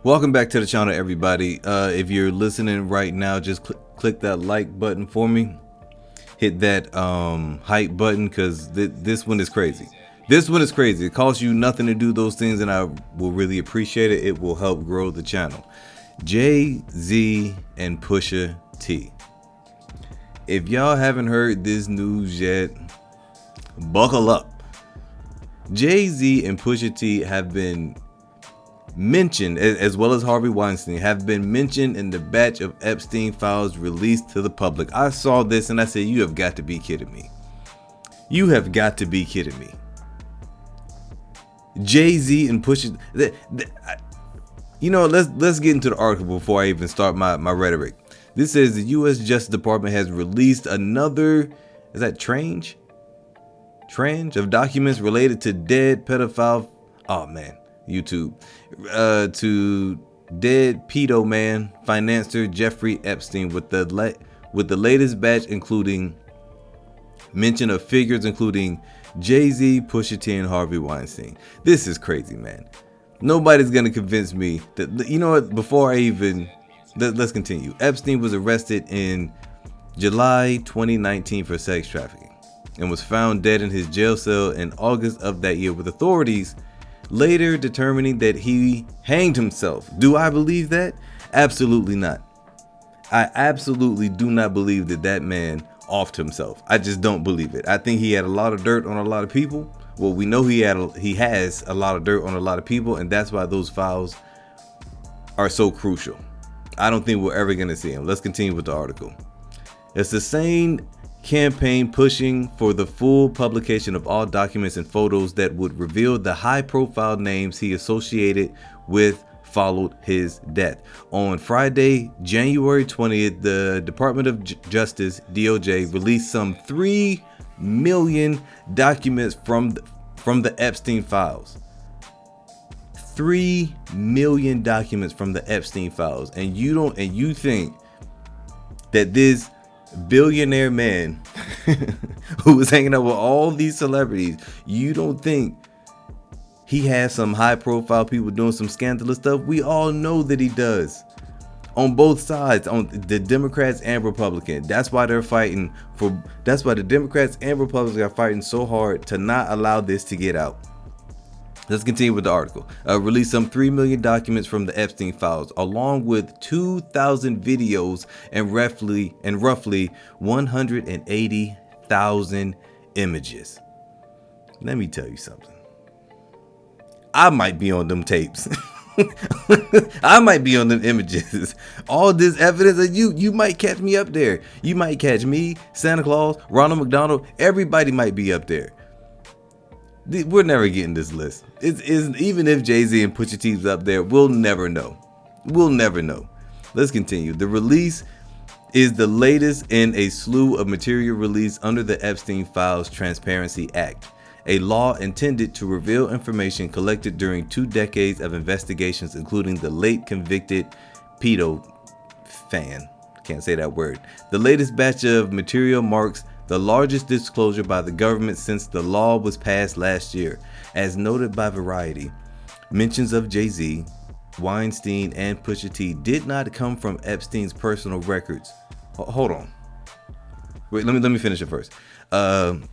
Welcome back to the channel, everybody. If you're listening right now, just click that like button for me. Hit that hype button, because this one is crazy. This one is crazy. It costs you nothing to do those things, and I will really appreciate it. It will help grow the channel. Jay-Z and Pusha-T. If y'all haven't heard this news yet, buckle up. Jay-Z and Pusha-T have been mentioned, as well as Harvey Weinstein, have been mentioned in the batch of Epstein files released to the public. I saw this and I said, you have got to be kidding me. You have got to be kidding me. Jay-Z and Pusha, you know, let's get into the article before I even start my rhetoric. This says the U.S. Justice Department has released another, is that tranche of documents related to dead pedophile, oh man, YouTube, to dead pedo man financier Jeffrey Epstein, with the latest batch including mention of figures including Jay-Z, Pusha-T, and Harvey Weinstein. This is crazy, man. Nobody's gonna convince me that, you know what, before I even, let's continue. Epstein was arrested in July 2019 for sex trafficking and was found dead in his jail cell in August of that year, with authorities later determining that he hanged himself. Do I believe that? Absolutely not. I absolutely do not believe that man offed himself. I just don't believe it. I think he had a lot of dirt on a lot of people. Well, we know he has a lot of dirt on a lot of people, and that's why those files are so crucial. I don't think we're ever going to see him. Let's continue with the article. It's the same campaign pushing for the full publication of all documents and photos that would reveal the high-profile names he associated with followed his death. On Friday, January 20th, the Department of Justice, DOJ, released some 3 million documents from the Epstein files. 3 million documents from the Epstein files, and you think that this billionaire man who was hanging out with all these celebrities, you don't think he has some high profile people doing some scandalous stuff? We all know that he does, on both sides, on the Democrats and Republicans. That's why they're fighting for, that's why the Democrats and Republicans are fighting so hard to not allow this to get out. Let's continue with the article. Released some 3 million documents from the Epstein files, along with 2,000 videos and roughly 180,000 images. Let me tell you something. I might be on them tapes. I might be on them images. All this evidence, that you might catch me up there. You might catch me, Santa Claus, Ronald McDonald. Everybody might be up there. We're never getting this list. It's even if Jay-Z and Pusha T's up there, we'll never know. We'll never know. Let's continue. The release is the latest in a slew of material released under the Epstein Files Transparency Act, a law intended to reveal information collected during 2 decades of investigations, including the late convicted pedo fan. Can't say that word. The latest batch of material marks the largest disclosure by the government since the law was passed last year. As noted by Variety, mentions of Jay-Z, Weinstein, and Pusha T did not come from Epstein's personal records. Hold on. Wait, let me finish it first.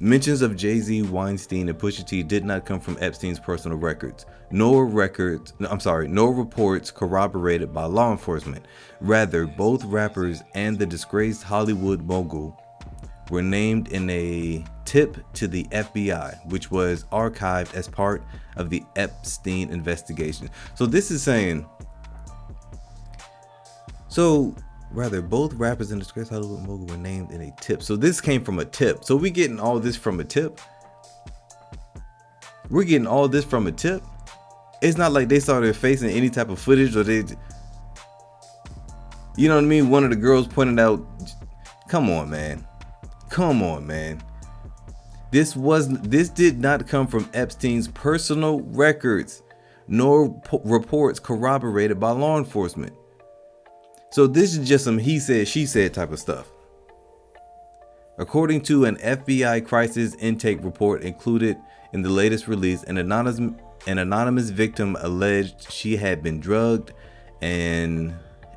Mentions of Jay-Z, Weinstein, and Pusha T did not come from Epstein's personal records, nor reports corroborated by law enforcement. Rather, both rappers and the disgraced Hollywood mogul were named in a tip to the FBI, which was archived as part of the Epstein investigation. So this is saying, both rappers and disgraced Hollywood mogul were named in a tip. So this came from a tip. So we getting all this from a tip? We're getting all this from a tip? It's not like they saw their face in any type of footage, or they, you know what I mean? One of the girls pointed out, come on, man. Come on, man. This did not come from Epstein's personal records, nor reports corroborated by law enforcement. So this is just some he said, she said type of stuff. According to an FBI crisis intake report included in the latest release, an anonymous victim alleged she had been drugged and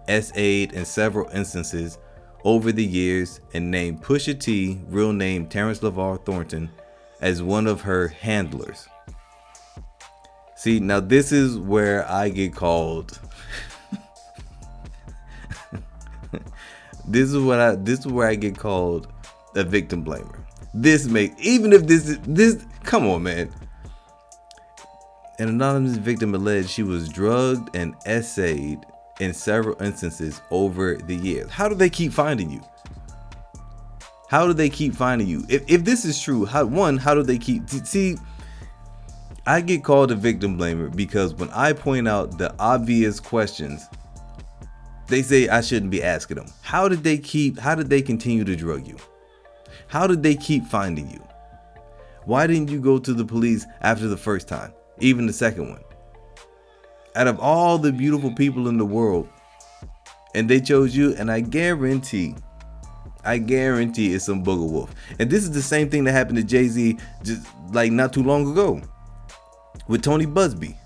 SA'd in several instances over the years and named Pusha-T, real name Terrence LeVar Thornton, as one of her handlers. See, now this is where I get called. This is where I get called a victim blamer. Come on, man. An anonymous victim alleged she was drugged and essayed in several instances over the years. How do they keep finding you? If this is true, how do they keep... See, I get called a victim blamer because when I point out the obvious questions, they say I shouldn't be asking them. How did they continue to drug you? How did they keep finding you? Why didn't you go to the police after the first time, even the second one? Out of all the beautiful people in the world, and they chose you, and I guarantee it's some booger wolf. And this is the same thing that happened to Jay-Z just like not too long ago with Tony Busby.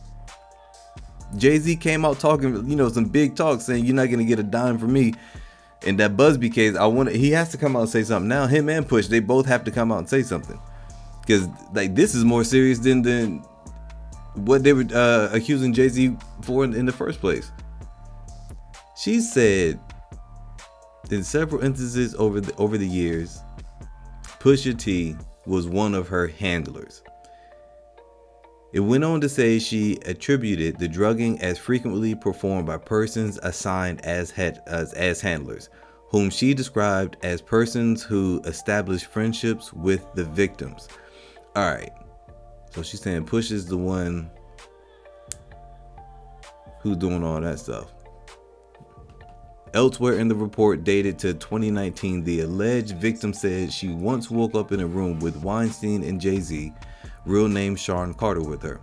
Jay-Z came out talking, some big talk, saying you're not gonna get a dime from me. In that Busby case, he has to come out and say something. Now him and Push, they both have to come out and say something, because like this is more serious than what they were accusing Jay-Z for in the first place. She said in several instances over the years, Pusha-T was one of her handlers. It went on to say she attributed the drugging as frequently performed by persons assigned as handlers, whom she described as persons who established friendships with the victims. All right. So she's saying Push is the one who's doing all that stuff. Elsewhere in the report dated to 2019, the alleged victim said she once woke up in a room with Weinstein and Jay-Z, real name Sean Carter, with her.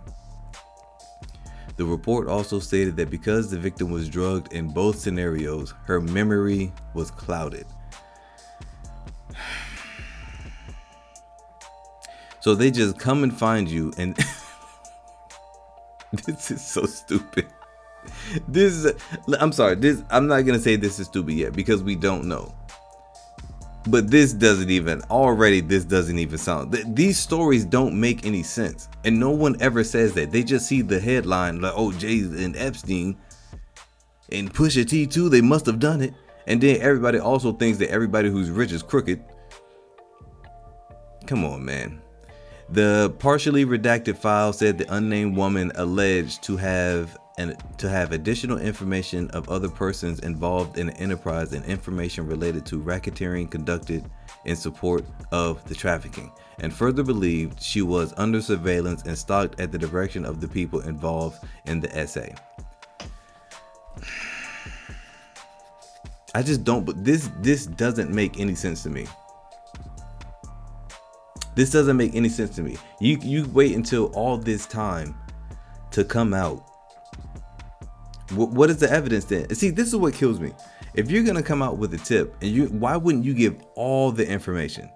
The report also stated that because the victim was drugged in both scenarios, her memory was clouded. So they just come and find you, and this is so stupid. I'm not gonna say this is stupid yet because we don't know. But this doesn't even sound. These stories don't make any sense, and no one ever says that. They just see the headline like, "Oh, Jay and Epstein and Pusha-T too. They must have done it." And then everybody also thinks that everybody who's rich is crooked. Come on, man. The partially redacted file said the unnamed woman alleged to have additional information of other persons involved in the enterprise and information related to racketeering conducted in support of the trafficking, and further believed she was under surveillance and stalked at the direction of the people involved in the essay. I just don't, but this doesn't make any sense to me. This doesn't make any sense to me. You wait until all this time to come out. What is the evidence then? See, this is what kills me. If you're gonna come out with a tip, why wouldn't you give all the information?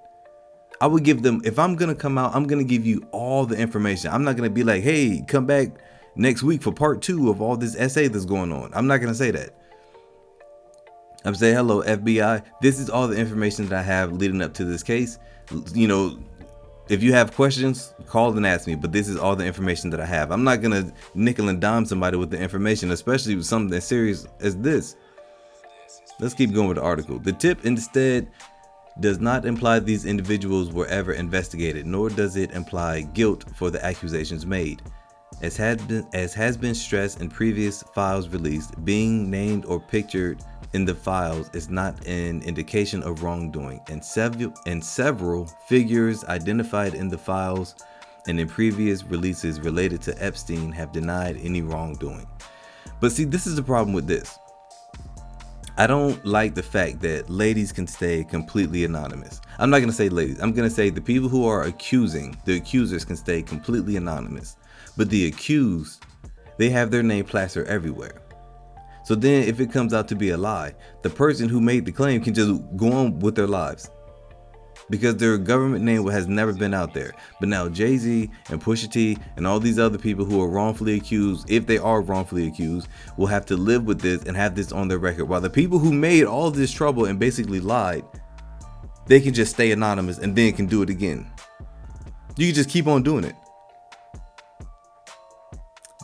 I would give them. If I'm gonna come out, I'm gonna give you all the information. I'm not gonna be like, hey, come back next week for part 2 of all this essay that's going on. I'm not gonna say that. I'm saying, hello, FBI. This is all the information that I have leading up to this case. If you have questions, call and ask me, but this is all the information that I have. I'm not gonna nickel and dime somebody with the information, especially with something as serious as this. Let's keep going with the article. The tip instead does not imply these individuals were ever investigated, nor does it imply guilt for the accusations made. As has been stressed in previous files released, being named or pictured in the files is not an indication of wrongdoing, and several figures identified in the files and in previous releases related to Epstein have denied any wrongdoing. But see, this is the problem with this. I don't like the fact that ladies can stay completely anonymous. I'm not going to say ladies. I'm going to say the people who are accusing, the accusers, can stay completely anonymous. But the accused, they have their name plastered everywhere. So then if it comes out to be a lie, the person who made the claim can just go on with their lives. because their government name has never been out there. But now Jay-Z and Pusha-T and all these other people who are wrongfully accused, if they are wrongfully accused, will have to live with this and have this on their record. While the people who made all this trouble and basically lied, they can just stay anonymous and then can do it again. You can just keep on doing it.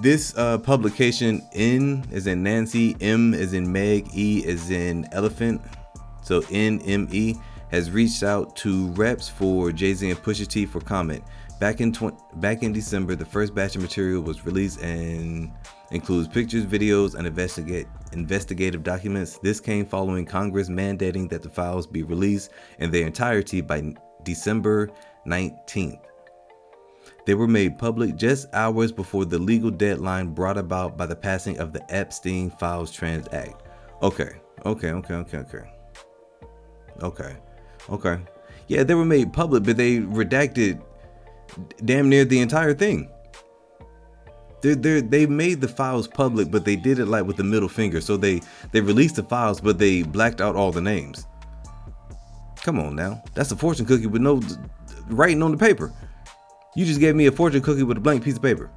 This publication, N is in Nancy, M is in Meg, E is in elephant, so NME, has reached out to reps for Jay-Z and Pusha T for comment. Back in December, the first batch of material was released and includes pictures, videos, and investigative documents. This came following Congress mandating that the files be released in their entirety by December 19th. They were made public just hours before the legal deadline brought about by the passing of the Epstein Files Trans Act. Okay. Yeah, they were made public, but they redacted damn near the entire thing. They made the files public, but they did it like with the middle finger. So they released the files, but they blacked out all the names. Come on now. That's a fortune cookie with no writing on the paper. You just gave me a fortune cookie with a blank piece of paper.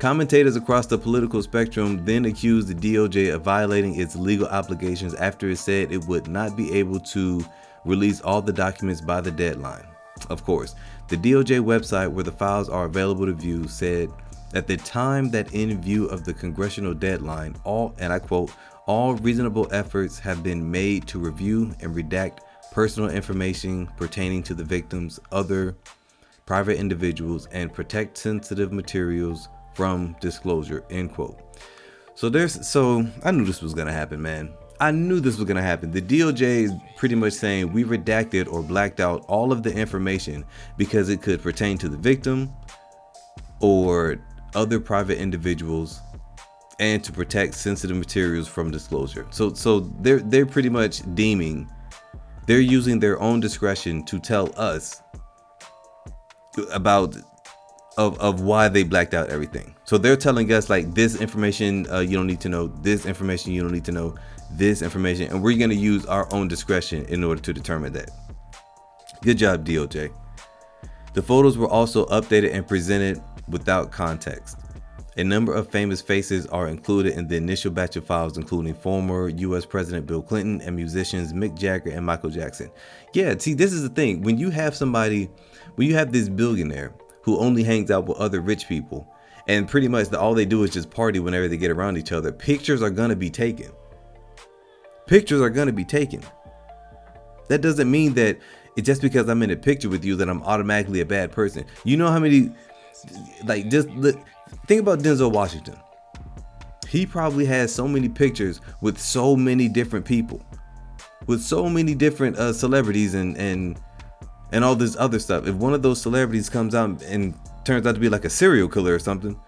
Commentators across the political spectrum then accused the DOJ of violating its legal obligations after it said it would not be able to release all the documents by the deadline. Of course, the DOJ website where the files are available to view said at the time that in view of the congressional deadline, all, and I quote, all reasonable efforts have been made to review and redact personal information pertaining to the victims, other private individuals, and protect sensitive materials from disclosure, end quote. So I knew this was gonna happen, man. I knew this was gonna happen. The DOJ is pretty much saying we redacted or blacked out all of the information because it could pertain to the victim or other private individuals and to protect sensitive materials from disclosure. So they're pretty much deeming, they're using their own discretion to tell us about of why they blacked out everything. So they're telling us like this information you don't need to know, this information you don't need to know, this information, and we're going to use our own discretion in order to determine that. Good job, DOJ. The photos were also updated and presented without context. A number of famous faces are included in the initial batch of files, including former US President Bill Clinton and musicians Mick Jagger and Michael Jackson. Yeah, see, this is the thing. When you have this billionaire who only hangs out with other rich people, and pretty much all they do is just party whenever they get around each other, pictures are gonna be taken. That doesn't mean that just because I'm in a picture with you that I'm automatically a bad person. You know how many, like, just think about Denzel Washington. He probably has so many pictures with so many different people, with so many different celebrities and all this other stuff. If one of those celebrities comes out and turns out to be like a serial killer or something,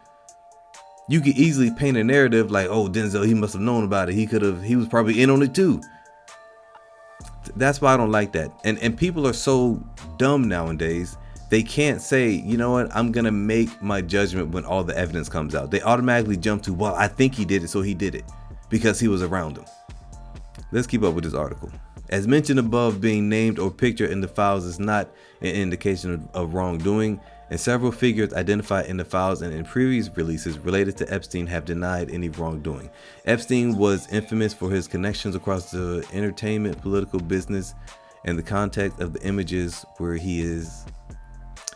you could easily paint a narrative like, oh, Denzel, he must have known about it. He was probably in on it too. That's why I don't like that. And people are so dumb nowadays. They can't say, you know what, I'm going to make my judgment when all the evidence comes out. They automatically jump to, well, I think he did it, so he did it because he was around him. Let's keep up with this article. As mentioned above, being named or pictured in the files is not an indication of wrongdoing, and several figures identified in the files and in previous releases related to Epstein have denied any wrongdoing. Epstein was infamous for his connections across the entertainment, political, business, and the context of the images where he is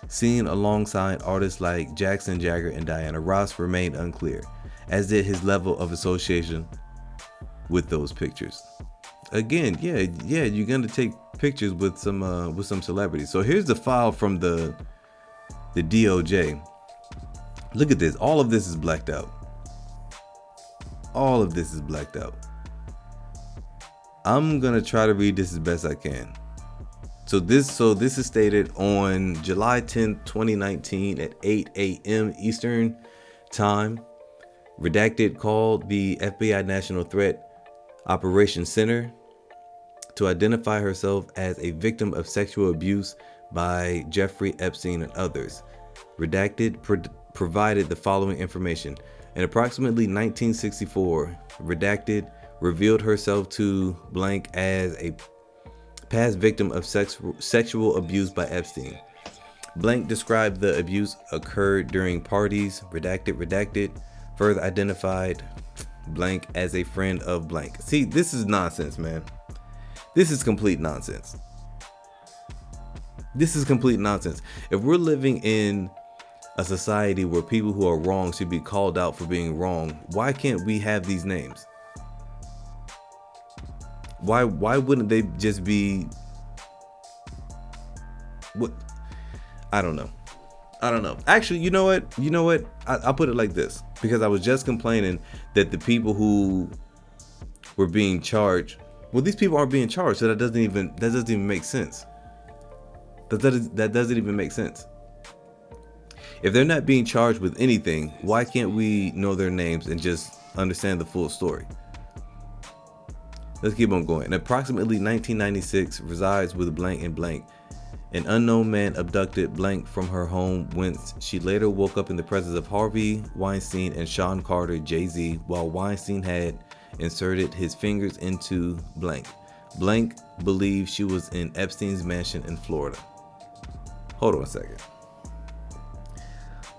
seen alongside artists like Jackson, Jagger, and Diana Ross remained unclear, as did his level of association with those pictures. Again, yeah, you're gonna take pictures with some celebrities. So here's the file from the DOJ. Look at this. All of this is blacked out. I'm gonna try to read this as best I can. So this is stated on July 10th, 2019 at 8 a.m. Eastern Time. Redacted called the FBI National Threat Operations Center to identify herself as a victim of sexual abuse by Jeffrey Epstein and others. Redacted provided the following information. In approximately 1964, Redacted revealed herself to blank as a past victim of sexual abuse by Epstein. Blank described the abuse occurred during parties, redacted, further identified blank as a friend of blank. See, this is nonsense, man. This is complete nonsense. This is complete nonsense. If we're living in a society where people who are wrong should be called out for being wrong, why can't we have these names? Why wouldn't they just be what? I don't know. Actually, you know what? I'll put it like this, because I was just complaining that the people who were being charged, well, these people aren't being charged, so that doesn't even make sense. That doesn't even make sense. If they're not being charged with anything, why can't we know their names and just understand the full story? Let's keep on going. In approximately 1996, resides with blank and blank. An unknown man abducted blank from her home, whence she later woke up in the presence of Harvey Weinstein and Sean Carter, Jay-Z, while Weinstein had inserted his fingers into blank. Blank believed she was in Epstein's mansion in Florida. Hold on a second.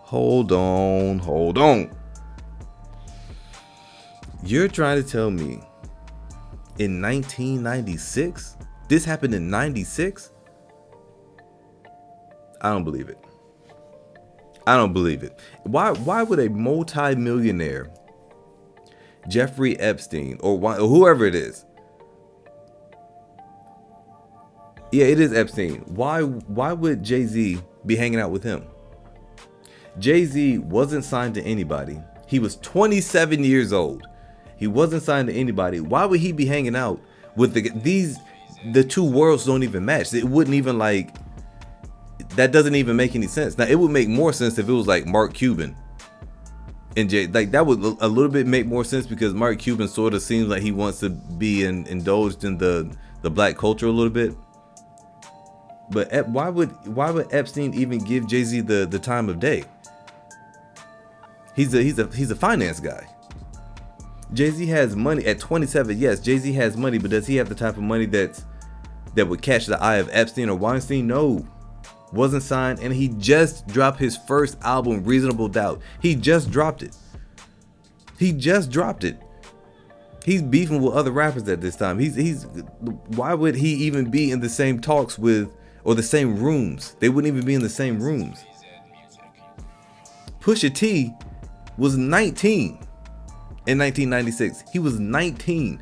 Hold on. You're trying to tell me in 1996? This happened in 96? I don't believe it. Why would a multi-millionaire, Jeffrey Epstein, or whoever it is, yeah, it is Epstein. Why would Jay-Z be hanging out with him? Jay-Z wasn't signed to anybody. He was 27 years old. He wasn't signed to anybody. Why would he be hanging out with the two worlds don't even match. It wouldn't even that doesn't even make any sense. Now, it would make more sense if it was like Mark Cuban and Jay. Like, that would a little bit make more sense, because Mark Cuban sort of seems like he wants to be indulged in the black culture a little bit. But why would Epstein even give Jay-Z the time of day? He's a finance guy. Jay-Z has money at 27. Yes, Jay-Z has money, but does he have the type of money that would catch the eye of Epstein or Weinstein? No. Wasn't signed, and he just dropped his first album, Reasonable Doubt. He just dropped it. He's beefing with other rappers at this time. Why would he even be in the same talks with, or the same rooms? They wouldn't even be in the same rooms. Pusha-T was 19 in 1996. He was 19.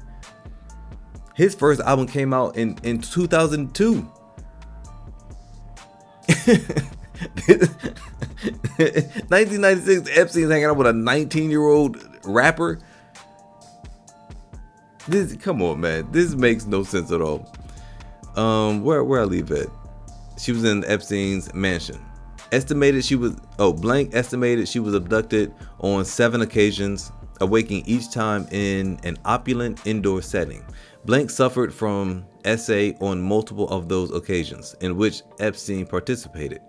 His first album came out in 2002. 1996, Epstein's hanging out with a 19-year-old rapper. Come on, man. This makes no sense at all. Where I leave it? She was in Epstein's mansion. Blank estimated she was abducted on 7 occasions, awaking each time in an opulent indoor setting. Blank suffered from SA on multiple of those occasions in which Epstein participated.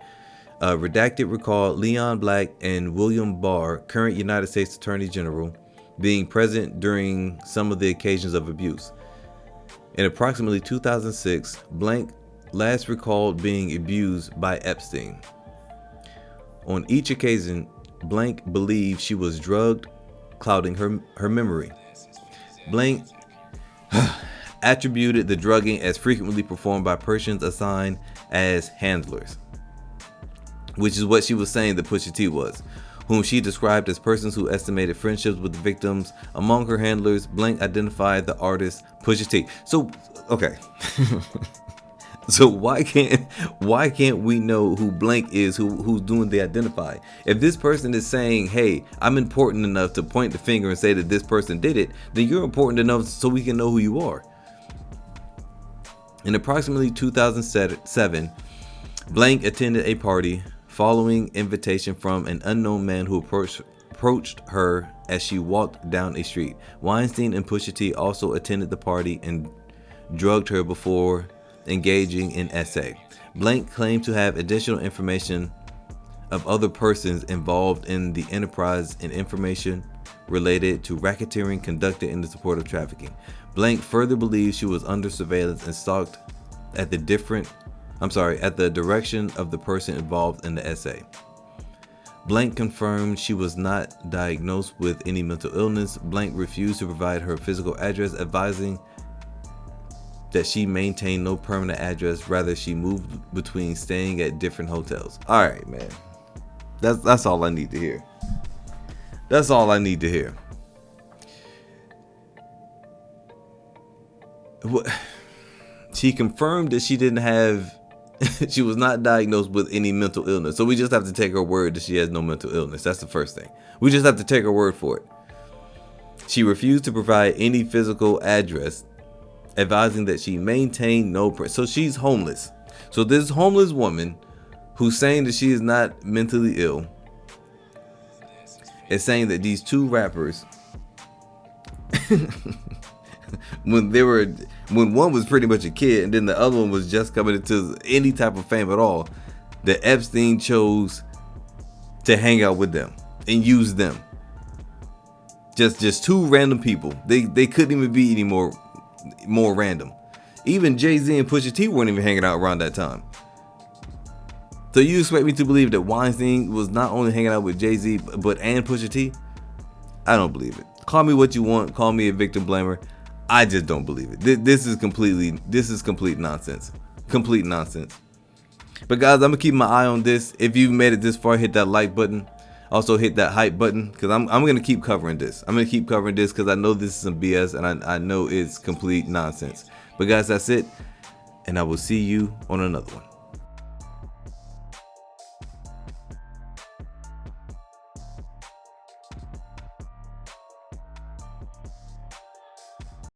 Redacted recalled Leon Black and William Barr, current United States Attorney General, being present during some of the occasions of abuse. In approximately 2006, Blank last recalled being abused by Epstein. On each occasion, Blank believed she was drugged, clouding her memory. Blank attributed the drugging as frequently performed by persons assigned as handlers, which is what she was saying that Pusha-T was, whom she described as persons who estimated friendships with the victims. Among her handlers, Blank identified the artist Pusha-T. So, okay. So why can't we know who Blank is, who's doing the identifying? If this person is saying, hey, I'm important enough to point the finger and say that this person did it, then you're important enough so we can know who you are. In approximately 2007, Blank attended a party following invitation from an unknown man who approached her as she walked down a street. Weinstein and Pusha-T also attended the party and drugged her before engaging in SA. Blank claimed to have additional information of other persons involved in the enterprise and information related to racketeering conducted in the support of trafficking. Blank further believes she was under surveillance and stalked at the direction of the person involved in the essay. Blank confirmed she was not diagnosed with any mental illness. Blank refused to provide her physical address, advising that she maintained no permanent address. Rather, she moved between staying at different hotels. All right, man. That's all I need to hear. That's all I need to hear. She confirmed that she didn't have she was not diagnosed with any mental illness. So we just have to take her word that she has no mental illness. That's the first thing. We just have to take her word for it. She refused to provide any physical address, advising that she maintained no so she's homeless. So this homeless woman who's saying that she is not mentally ill is saying that these two rappers when one was pretty much a kid and then the other one was just coming into any type of fame at all, that Epstein chose to hang out with them and use them. Just two random people. They couldn't even be any more random. Even Jay-Z and Pusha-T weren't even hanging out around that time. So you expect me to believe that Weinstein was not only hanging out with Jay-Z but and Pusha-T? I don't believe it. Call me what you want. Call me a victim blamer. I just don't believe it. This is complete nonsense. Complete nonsense. But guys, I'm gonna keep my eye on this. If you've made it this far, hit that like button. Also hit that hype button, because I'm gonna keep covering this. I'm gonna keep covering this because I know this is some BS and I know it's complete nonsense. But guys, that's it. And I will see you on another one.